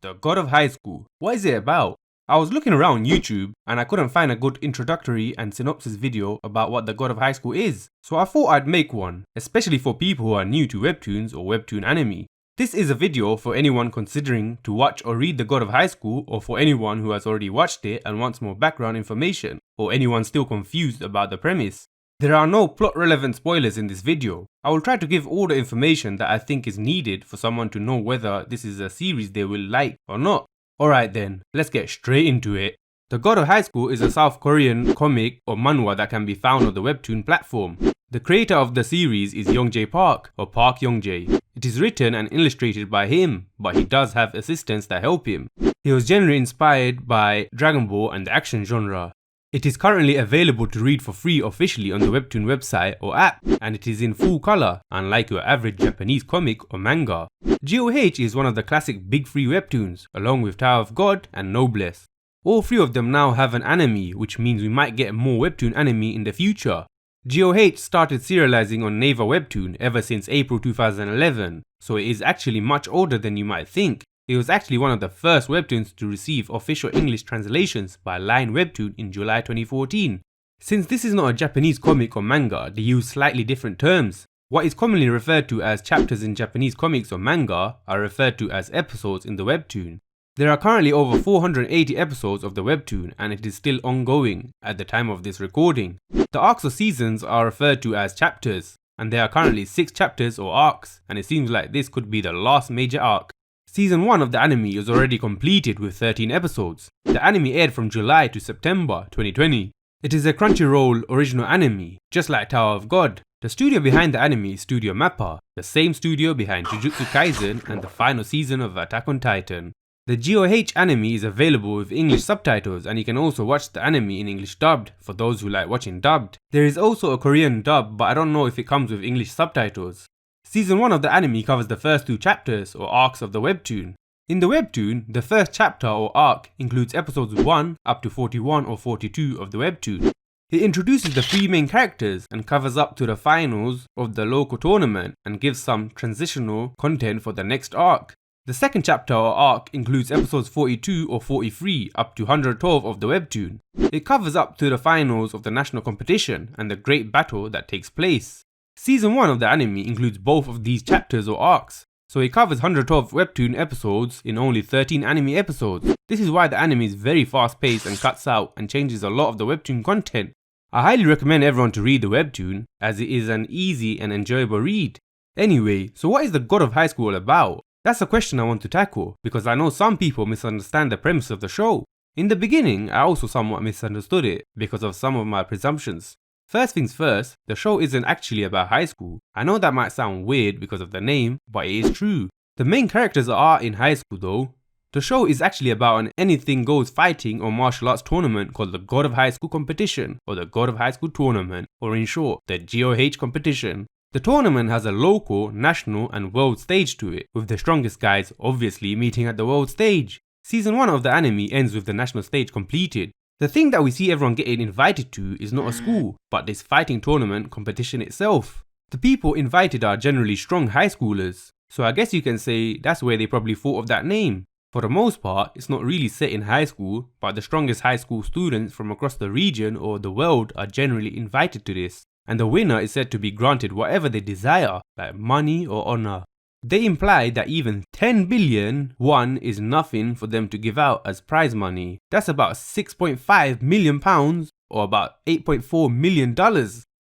The God of High School. What is it about? I was looking around YouTube and I couldn't find a good introductory and synopsis video about what the God of High School is, so I thought I'd make one, especially for people who are new to webtoons or webtoon anime. This is a video for anyone considering to watch or read the God of High School, or for anyone who has already watched it and wants more background information, or anyone still confused about the premise. There are no plot relevant spoilers in this video. I will try to give all the information that I think is needed for someone to know whether this is a series they will like or not. Alright then, let's get straight into it. The God of High School is a South Korean comic or manhwa that can be found on the webtoon platform. The creator of the series is Youngjae Park, or Park Youngjae. It is written and illustrated by him, but he does have assistants that help him. He was generally inspired by Dragon Ball and the action genre. It is currently available to read for free officially on the webtoon website or app, and it is in full color, unlike your average Japanese comic or manga. GOH is one of the classic big three webtoons, along with Tower of God and Noblesse. All three of them now have an anime, which means we might get more webtoon anime in the future. GOH started serializing on Naver Webtoon ever since April 2011, so it is actually much older than you might think. It was actually one of the first webtoons to receive official English translations by Line Webtoon in July 2014. Since this is not a Japanese comic or manga, they use slightly different terms. What is commonly referred to as chapters in Japanese comics or manga are referred to as episodes in the webtoon. There are currently over 480 episodes of the webtoon, and it is still ongoing at the time of this recording. The arcs or seasons are referred to as chapters, and there are currently 6 chapters or arcs, and it seems like this could be the last major arc. Season 1 of the anime is already completed with 13 episodes. The anime aired from July to September 2020. It is a Crunchyroll original anime, just like Tower of God. The studio behind the anime is Studio Mappa, the same studio behind Jujutsu Kaisen and the final season of Attack on Titan. The GOH anime is available with English subtitles, and you can also watch the anime in English dubbed for those who like watching dubbed. There is also a Korean dub, but I don't know if it comes with English subtitles. Season 1 of the anime covers the first 2 chapters or arcs of the webtoon. In the webtoon, the first chapter or arc includes episodes 1 up to 41 or 42 of the webtoon. It introduces the 3 main characters and covers up to the finals of the local tournament and gives some transitional content for the next arc. The second chapter or arc includes episodes 42 or 43 up to 112 of the webtoon. It covers up to the finals of the national competition and the great battle that takes place. Season 1 of the anime includes both of these chapters or arcs, so it covers 112 webtoon episodes in only 13 anime episodes. This is why the anime is very fast paced and cuts out and changes a lot of the webtoon content. I highly recommend everyone to read the webtoon, as it is an easy and enjoyable read. Anyway, so what is the God of High School about? That's a question I want to tackle, because I know some people misunderstand the premise of the show. In the beginning, I also somewhat misunderstood it because of some of my presumptions. First things first, the show isn't actually about high school. I know that might sound weird because of the name, but it is true. The main characters are in high school though. The show is actually about an anything goes fighting or martial arts tournament called the God of High School Competition, or the God of High School Tournament, or in short, the GOH competition. The tournament has a local, national and world stage to it, with the strongest guys obviously meeting at the world stage. Season 1 of the anime ends with the national stage completed. The thing that we see everyone getting invited to is not a school, but this fighting tournament competition itself. The people invited are generally strong high schoolers, so I guess you can say that's where they probably thought of that name. For the most part, it's not really set in high school, but the strongest high school students from across the region or the world are generally invited to this, and the winner is said to be granted whatever they desire, like money or honor. They imply that even 10 billion won is nothing for them to give out as prize money. That's about 6.5 million pounds or about $8.4 million.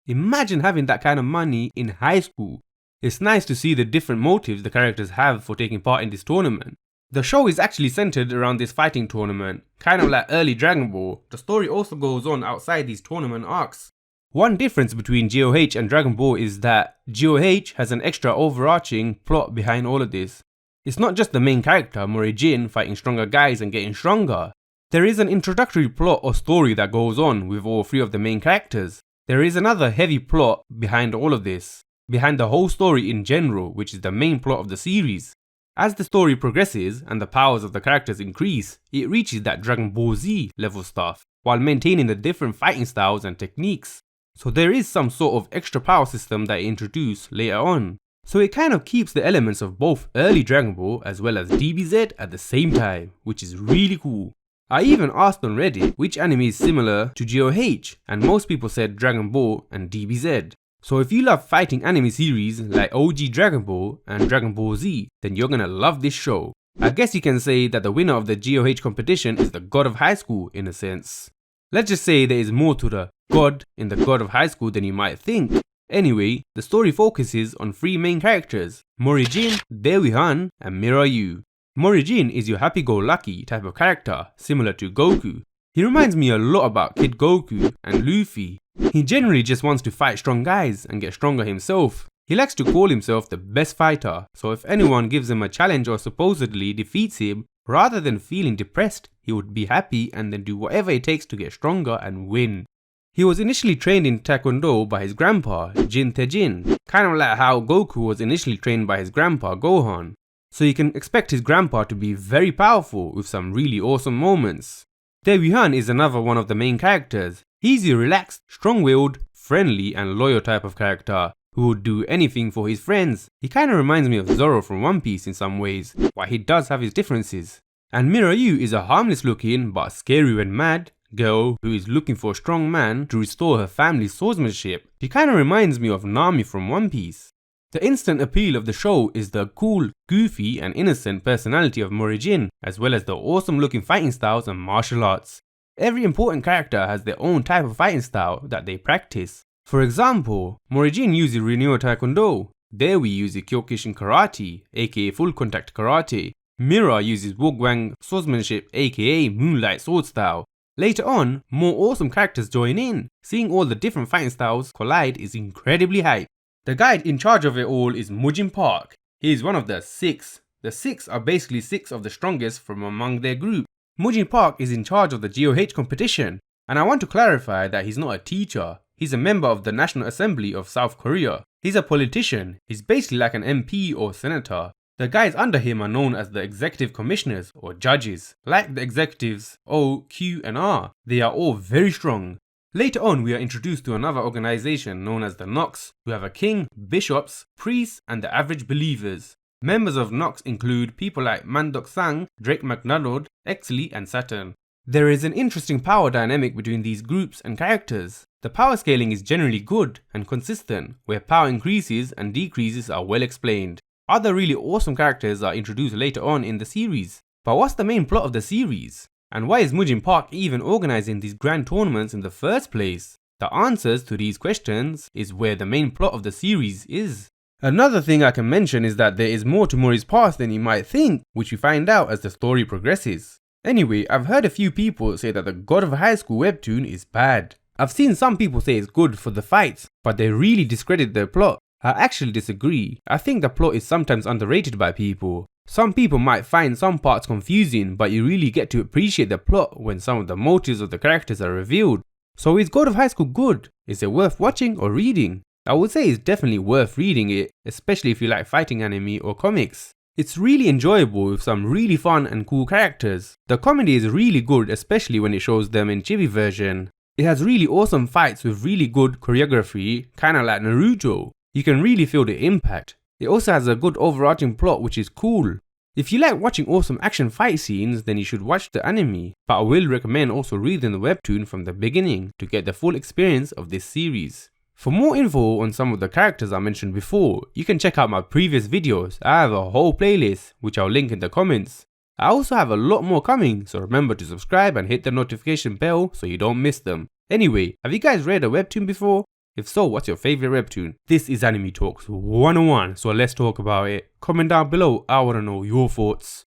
Imagine having that kind of money in high school. It's nice to see the different motives the characters have for taking part in this tournament. The show is actually centered around this fighting tournament, kind of like early Dragon Ball. The story also goes on outside these tournament arcs. One difference between GOH and Dragon Ball is that GOH has an extra overarching plot behind all of this. It's not just the main character, Morijin, fighting stronger guys and getting stronger. There is an introductory plot or story that goes on with all 3 of the main characters. There is another heavy plot behind all of this, behind the whole story in general, which is the main plot of the series. As the story progresses and the powers of the characters increase, it reaches that Dragon Ball Z level stuff, while maintaining the different fighting styles and techniques. So there is some sort of extra power system that it introduced later on. So it kind of keeps the elements of both early Dragon Ball as well as DBZ at the same time, which is really cool. I even asked on Reddit which anime is similar to GOH, and most people said Dragon Ball and DBZ. So if you love fighting anime series like OG Dragon Ball and Dragon Ball Z, then you're gonna love this show. I guess you can say that the winner of the GOH competition is the God of High School in a sense. Let's just say there is more to the God in the God of High School than you might think. Anyway, the story focuses on 3 main characters, Morihjin, Dewi-han, and Mirai. Morihjin is your happy-go-lucky type of character, similar to Goku. He reminds me a lot about Kid Goku and Luffy. He generally just wants to fight strong guys and get stronger himself. He likes to call himself the best fighter, so if anyone gives him a challenge or supposedly defeats him, rather than feeling depressed, he would be happy and then do whatever it takes to get stronger and win. He was initially trained in Taekwondo by his grandpa, Jin Tae-jin, kind of like how Goku was initially trained by his grandpa, Gohan. So you can expect his grandpa to be very powerful with some really awesome moments. Dewi-han is another one of the main characters. He's a relaxed, strong-willed, friendly and loyal type of character who would do anything for his friends. He kinda reminds me of Zoro from One Piece in some ways, while he does have his differences. And Mirai is a harmless looking but scary when mad girl who is looking for a strong man to restore her family's swordsmanship. She kinda reminds me of Nami from One Piece. The instant appeal of the show is the cool, goofy and innocent personality of Morihjin, as well as the awesome looking fighting styles and martial arts. Every important character has their own type of fighting style that they practice. For example, Morihjin uses Rinryo Taekwondo, Dewi uses Kyokushin Karate, aka Full Contact Karate, Mirai uses Wugwang Swordsmanship, aka Moonlight Sword Style. Later on, more awesome characters join in. Seeing all the different fighting styles collide is incredibly hype. The guy in charge of it all is Mujin Park. He is one of the 6. The 6 are basically 6 of the strongest from among their group. Mujin Park is in charge of the GOH competition, and I want to clarify that he's not a teacher. He's a member of the National Assembly of South Korea. He's a politician. He's basically like an MP or senator. The guys under him are known as the executive commissioners or judges. Like the executives O, Q and R, they are all very strong. Later on we are introduced to another organization known as the Nox, who have a king, bishops, priests and the average believers. Members of Nox include people like Mandok Sang, Drake McDonald, Exley and Saturn. There is an interesting power dynamic between these groups and characters. The power scaling is generally good and consistent, where power increases and decreases are well explained. Other really awesome characters are introduced later on in the series. But what's the main plot of the series? And why is Mujin Park even organizing these grand tournaments in the first place? The answers to these questions is where the main plot of the series is. Another thing I can mention is that there is more to Mori's past than you might think, which we find out as the story progresses. Anyway, I've heard a few people say that the God of High School webtoon is bad. I've seen some people say it's good for the fights, but they really discredit their plot. I actually disagree. I think the plot is sometimes underrated by people. Some people might find some parts confusing, but you really get to appreciate the plot when some of the motives of the characters are revealed. So is God of High School good? Is it worth watching or reading? I would say it's definitely worth reading it, especially if you like fighting anime or comics. It's really enjoyable with some really fun and cool characters. The comedy is really good, especially when it shows them in chibi version. It has really awesome fights with really good choreography, kinda like Naruto. You can really feel the impact. It also has a good overarching plot which is cool. If you like watching awesome action fight scenes, then you should watch the anime, but I will recommend also reading the webtoon from the beginning to get the full experience of this series. For more info on some of the characters I mentioned before, you can check out my previous videos. I have a whole playlist which I'll link in the comments. I also have a lot more coming, so remember to subscribe and hit the notification bell so you don't miss them. Anyway, have you guys read a webtoon before? If so, what's your favorite webtoon? This is Anime Talks 101, so let's talk about it. Comment down below, I wanna know your thoughts.